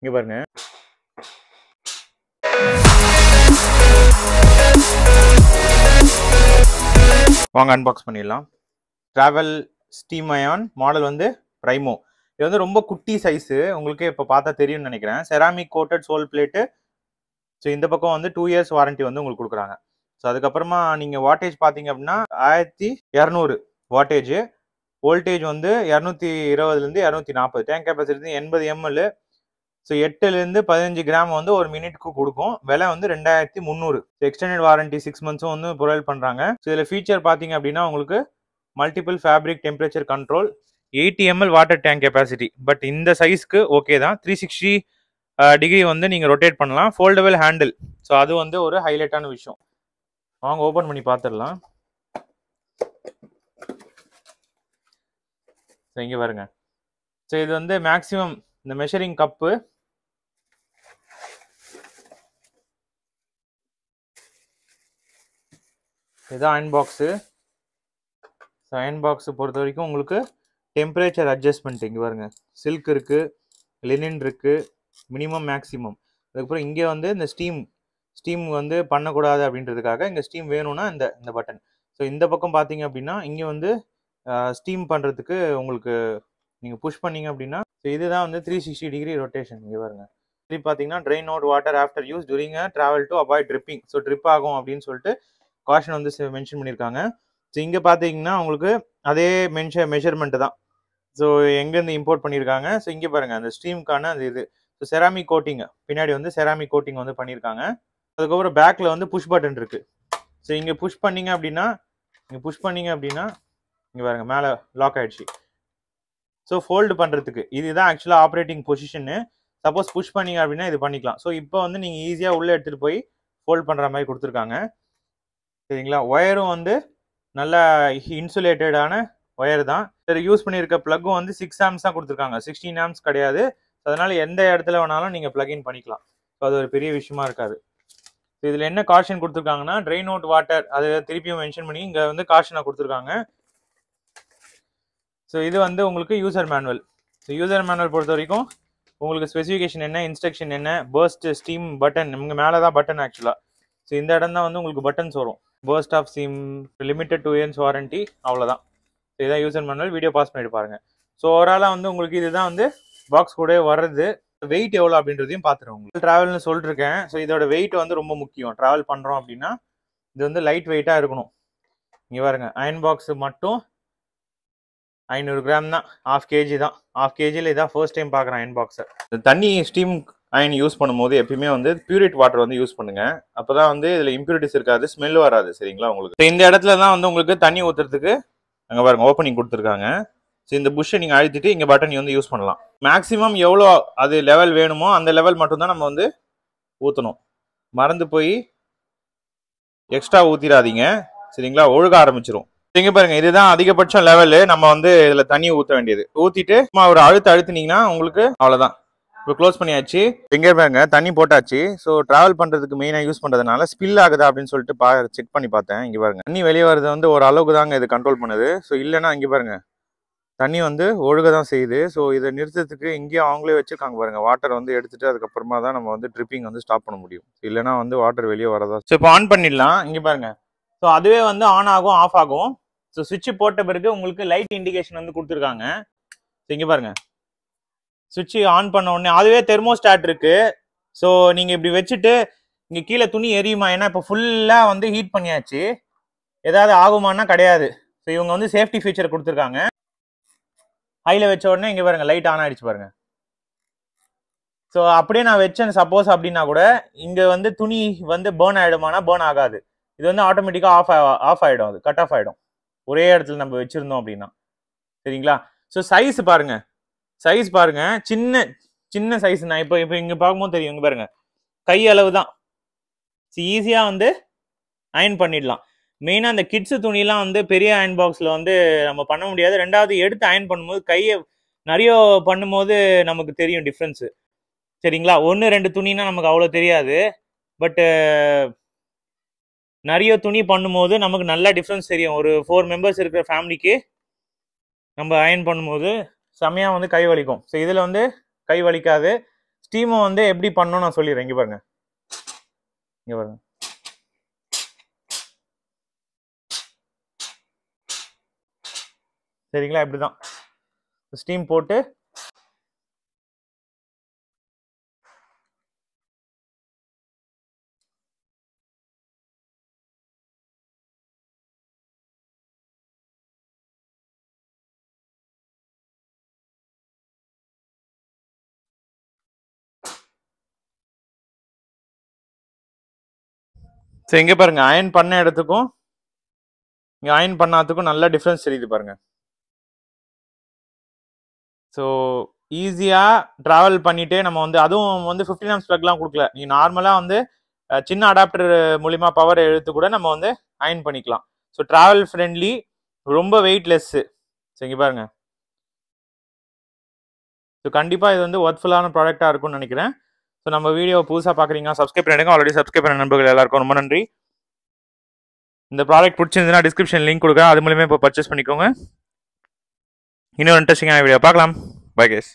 இங்க பாருங்க. வாங்க அன்பாக்ஸ் பண்ணிடலாம். டிராவல் ஸ்டீம் அயான் மாடல் வந்து பிரைமோ. இது வந்து ரொம்ப குட்டி சைஸு, உங்களுக்கு இப்போ பார்த்தா தெரியும்னு நினைக்கிறேன். Ceramic coated sole plate. So இந்த பக்கம் வந்து 2 இயர்ஸ் வாரண்டி வந்து உங்களுக்கு கொடுக்குறாங்க. ஸோ அதுக்கப்புறமா நீங்கள் வாட்டேஜ் பார்த்தீங்க அப்படின்னா 1200 வாட்டேஜ். வோல்டேஜ் வந்து 220லேருந்து 240. Tank capacity 80 ml. ஸோ 8லேருந்து 15 கிராம் வந்து ஒரு மினிட்க்கு கொடுக்கும். விலை வந்து 2300. எக்ஸ்டெண்டட் வாரண்டி 6 மந்த்ஸும் வந்து ப்ரொவைட் பண்ணுறாங்க. ஸோ இதில் ஃபீச்சர் பார்த்தீங்க அப்படின்னா உங்களுக்கு multiple fabric temperature control, 80 ml water tank capacity. But இந்த சைஸ்க்கு ஓகே தான். 360 டிகிரி வந்து நீங்கள் ரொட்டேட் பண்ணலாம். Foldable handle. ஸோ அது வந்து ஒரு ஹைலைட்டான விஷயம். வாங்க ஓப்பன் பண்ணி பார்த்துடலாம். ஸோ இங்கே பாருங்க. ஸோ இது வந்து மேக்ஸிமம் இந்த மெஷரிங் கப்பு, இதுதான் iron box. So iron box பொறுத்த வரைக்கும் உங்களுக்கு டெம்பரேச்சர் அட்ஜஸ்ட்மெண்ட் இங்கே பாருங்க. சில்க் இருக்குது, லினின் இருக்குது, மினிமம் மேக்ஸிமம். அதுக்கப்புறம் இங்கே வந்து இந்த ஸ்டீம் வந்து பண்ணக்கூடாது அப்படின்றதுக்காக இங்கே ஸ்டீம் வேணும்னா இந்த பட்டன். ஸோ இந்த பக்கம் பார்த்தீங்க அப்படின்னா இங்கே வந்து ஸ்டீம் பண்ணுறதுக்கு உங்களுக்கு நீங்கள் புஷ் பண்ணீங்க அப்படின்னா ஸோ இதுதான் வந்து 360 டிகிரி ரொட்டேஷன். இங்கே பாருங்க. இது பார்த்தீங்கன்னா drain out water after use during travel to avoid dripping. So drip ஆகும் அப்படின்னு சொல்லிட்டு காஷன் வந்து மென்ஷன் பண்ணியிருக்காங்க. ஸோ இங்கே பார்த்தீங்கன்னா உங்களுக்கு அதே மெஷர்மெண்ட் தான். ஸோ எங்கேருந்து இம்போர்ட் பண்ணியிருக்காங்க. ஸோ இங்கே பாருங்கள் அந்த ஸ்ட்ரீம்க்கான அந்த இது. ஸோ செராமிக் கோட்டிங் பின்னாடி வந்து செராமிக் கோட்டிங் வந்து பண்ணியிருக்காங்க. அதுக்கப்புறம் பேக்கில் வந்து புஷ் பட்டன் இருக்குது. ஸோ இங்கே புஷ் பண்ணிங்க அப்படின்னா இங்கே பாருங்கள் மேலே லாக் ஆகிடுச்சு. ஸோ ஃபோல்டு பண்ணுறதுக்கு இதுதான் ஆக்சுவலாக ஆப்ரேட்டிங் பொசிஷனு. சப்போஸ் புஷ் பண்ணிங்க அப்படின்னா இது பண்ணிக்கலாம். ஸோ இப்போ வந்து நீங்கள் ஈஸியாக உள்ளே எடுத்துகிட்டு போய் ஃபோல்ட் பண்ணுற மாதிரி கொடுத்துருக்காங்க. சரிங்களா. ஒயரும் வந்து நல்லா இன்சுலேட்டடான ஒயர் தான். சரி, யூஸ் பண்ணியிருக்க ப்ளக்கும் வந்து 6 ஆம்ஸ் தான் கொடுத்துருக்காங்க, 16 ஆம்ஸ் கிடையாது. அதனால எந்த இடத்துல வேணாலும் நீங்கள் ப்ளக்இன் பண்ணிக்கலாம். ஸோ அது ஒரு பெரிய விஷயமா இருக்காது. ஸோ இதில் என்ன காஷன் கொடுத்துருக்காங்கன்னா ட்ரெயின் அவுட் வாட்டர், அது திருப்பியும் மென்ஷன் பண்ணி இங்கே வந்து காஷனாக கொடுத்துருக்காங்க. ஸோ இது வந்து உங்களுக்கு user manual. So user manual பொறுத்த வரைக்கும் உங்களுக்கு ஸ்பெசிஃபிகேஷன் என்ன, இன்ஸ்ட்ரக்ஷன் என்ன, பர்ஸ்ட் ஸ்டீம் பட்டன், இங்கே மேலே தான் பட்டன் ஆக்சுவலாக. ஸோ இந்த இடம் தான் வந்து உங்களுக்கு பட்டன்ஸ் வரும். Burst of steam, limited 2 years warranty, அவ்வளோதான். ஸோ இதான் யூசர் மேனுவல். வீடியோ பாஸ் பண்ணிட்டு பாருங்க. ஸோ ஓவராலாக வந்து உங்களுக்கு இதுதான் வந்து பாக்ஸ் கூட வர்றது. வெயிட் எவ்வளோ அப்படின்றதையும் பார்த்துருவோம். உங்களுக்கு ட்ராவல்னு சொல்லிருக்கேன். ஸோ இதோட வெயிட் வந்து ரொம்ப முக்கியம். ட்ராவல் பண்ணுறோம் அப்படின்னா இது வந்து லைட் வெயிட்டாக இருக்கணும். இங்கே பாருங்க, அயன் பாக்ஸ் மட்டும் 500 கிராம் தான், 1/2 kg தான். 1/2 kgயில் இதான் ஃபர்ஸ்ட் டைம் பார்க்குறேன் அயன் பாக்ஸை. தண்ணி ஸ்டீம் அயன் யூஸ் பண்ணும்போது எப்பயுமே வந்து பியூரிட் வாட்டர் வந்து யூஸ் பண்ணுங்க. அப்போதான் வந்து இதில் இம்ப்யூரிட்டிஸ் இருக்காது, ஸ்மெல் வராது. சரிங்களா. உங்களுக்கு இந்த இடத்துல தான் வந்து உங்களுக்கு தண்ணி ஊற்றுறதுக்கு அங்கே பாருங்க ஓப்பனிங் கொடுத்துருக்காங்க. ஸோ இந்த புஷ்ஷை நீங்கள் அழுத்திட்டு இங்கே பட்டன் வந்து யூஸ் பண்ணலாம். மேக்ஸிமம் எவ்வளோ அது லெவல் வேணுமோ அந்த லெவல் மட்டும்தான் நம்ம வந்து ஊற்றணும். மறந்து போய் எக்ஸ்ட்ரா ஊற்றிடாதீங்க. சரிங்களா, ஒழுக ஆரம்பிச்சிடும். இங்கே பாருங்க, இதுதான் அதிகபட்சம் லெவலு. நம்ம வந்து இதில் தண்ணி ஊற்ற வேண்டியது. ஊற்றிட்டு ஒரு அழுத்தினீங்கன்னா உங்களுக்கு அவ்வளோதான். இப்போ க்ளோஸ் பண்ணியாச்சு. எங்கே பாருங்க தண்ணி போட்டாச்சு. ஸோ ட்ராவல் பண்ணுறதுக்கு மெயினாக யூஸ் பண்ணுறதுனால ஸ்பில் ஆகுதா அப்படின்னு சொல்லிட்டு செக் பண்ணி பார்த்தேன். இங்கே பாருங்க தண்ணி வெளியே வருது வந்து ஒரு அளவுக்கு தாங்க இது கண்ட்ரோல் பண்ணுது. ஸோ இல்லைன்னா இங்கே பாருங்க தண்ணி வந்து ஒழுக தான் செய்யுது. ஸோ இதை நிறுத்தத்துக்கு இங்கேயும் அவங்களே வச்சுருக்காங்க பாருங்க. வாட்டர் வந்து எடுத்துட்டு அதுக்கப்புறமா தான் நம்ம வந்து ட்ரிப்பிங் வந்து ஸ்டாப் பண்ண முடியும். இல்லைனா வந்து வாட்டர் வெளியே வரதா. ஸோ இப்போ ஆன் பண்ணிடலாம். இங்கே பாருங்க. ஸோ அதுவே வந்து ஆன் ஆகும், ஆஃப் ஆகும். ஸோ சுவிட்ச் போட்ட பிறகு உங்களுக்கு லைட் இண்டிகேஷன் வந்து கொடுத்துருக்காங்க. ஸோ இங்கே பாருங்க, சுவிட்ச் ஆன் பண்ண உடனே அதுவே தெர்மோஸ்டாட் இருக்கு. ஸோ நீங்கள் இப்படி வச்சுட்டு இங்கே கீழே துணி எரியுமா, ஏன்னா இப்போ ஃபுல்லாக வந்து ஹீட் பண்ணியாச்சு, ஏதாவது ஆகுமானா கிடையாது. ஸோ இவங்க வந்து சேஃப்டி ஃபீச்சர் கொடுத்துருக்காங்க. ஹையில் வச்ச உடனே இங்கே பாருங்க லைட் ஆன் ஆகிடுச்சு பாருங்க. ஸோ அப்படியே நான் வச்சேன் சப்போஸ் அப்படின்னா கூட இங்கே வந்து துணி வந்து பேர்ன் ஆகிடுமானா பேர்ன் ஆகாது. இது வந்து ஆட்டோமேட்டிக்காக ஆஃப் ஆகிடும், அது கட் ஆஃப் ஆகிடும் ஒரே இடத்துல நம்ம வச்சுருந்தோம் அப்படின்னா. சரிங்களா. ஸோ சைஸ் பாருங்க, சின்ன சைஸ். நான் இப்போ இங்கே பார்க்கும்போது தெரியும். இங்கே பாருங்க கை அளவு தான். ஈஸியாக வந்து அயன் பண்ணிடலாம். மெயினாக அந்த கிட்ஸு துணிலாம் வந்து பெரிய அயன் பாக்ஸில் வந்து நம்ம பண்ண முடியாது. ரெண்டாவது எடுத்து அயன் பண்ணும்போது கையை நிறைய பண்ணும்போது நமக்கு தெரியும் டிஃப்ரென்ஸு. சரிங்களா. 1-2 துணினா நமக்கு அவ்வளோ தெரியாது. பட்டு நிறைய துணி பண்ணும்போது நமக்கு நல்லா டிஃப்ரென்ஸ் தெரியும். ஒரு 4 மெம்பர்ஸ் இருக்கிற ஃபேமிலிக்கு நம்ம அயன் பண்ணும்போது செம்மையாக வந்து கை வலிக்கும். ஸோ இதில் வந்து கை வலிக்காது. ஸ்டீமை வந்து எப்படி பண்ணணும் நான் சொல்லிடுறேன். இங்கே பாருங்க, இங்கே பாருங்க. சரிங்களா? இப்படிதான் ஸ்டீம் போட்டு ஸோ இங்கே பாருங்க, அயன் பண்ண இடத்துக்கும் இங்கே அயன் பண்ணாததுக்கும் நல்ல டிஃப்ரென்ஸ் தெரியுது பாருங்க. ஸோ ஈஸியாக ட்ராவல் பண்ணிட்டு நம்ம வந்து அதுவும் வந்து 15 amps ப்ளக்லாம் கொடுக்கல. நீங்கள் நார்மலாக வந்து சின்ன அடாப்டர் மூலிமா பவர் எடுத்து கூட நம்ம வந்து அயன் பண்ணிக்கலாம். ஸோ ட்ராவல் ஃப்ரெண்ட்லி, ரொம்ப வெயிட்லெஸ்ஸு. ஸோ இங்கே பாருங்க. ஸோ கண்டிப்பாக இது வந்து ஒர்த்ஃபுல்லான ப்ராடக்டாக இருக்கும்னு நினைக்கிறேன். ஸோ நம்ம வீடியோ புதுசாக பார்க்குறீங்க, சப்ஸ்கிரைப் பண்ணிடுங்க. ஆல்ரெடி சப்ஸ்கிரைப் பண்ண நண்பர்கள் எல்லாருக்கும் ரொம்ப நன்றி. இந்த ப்ராடக்ட் பிடிச்சிருந்துன்னா டிஸ்கிரிப்ஷன் லிங்க் கொடுக்குறேன், அது மூலியமாக இப்போ பர்ச்சேஸ் பண்ணிக்கோங்க. இன்னொரு இன்ட்ரெஸ்டிங்கான வீடியோ பார்க்கலாம். Bye guys.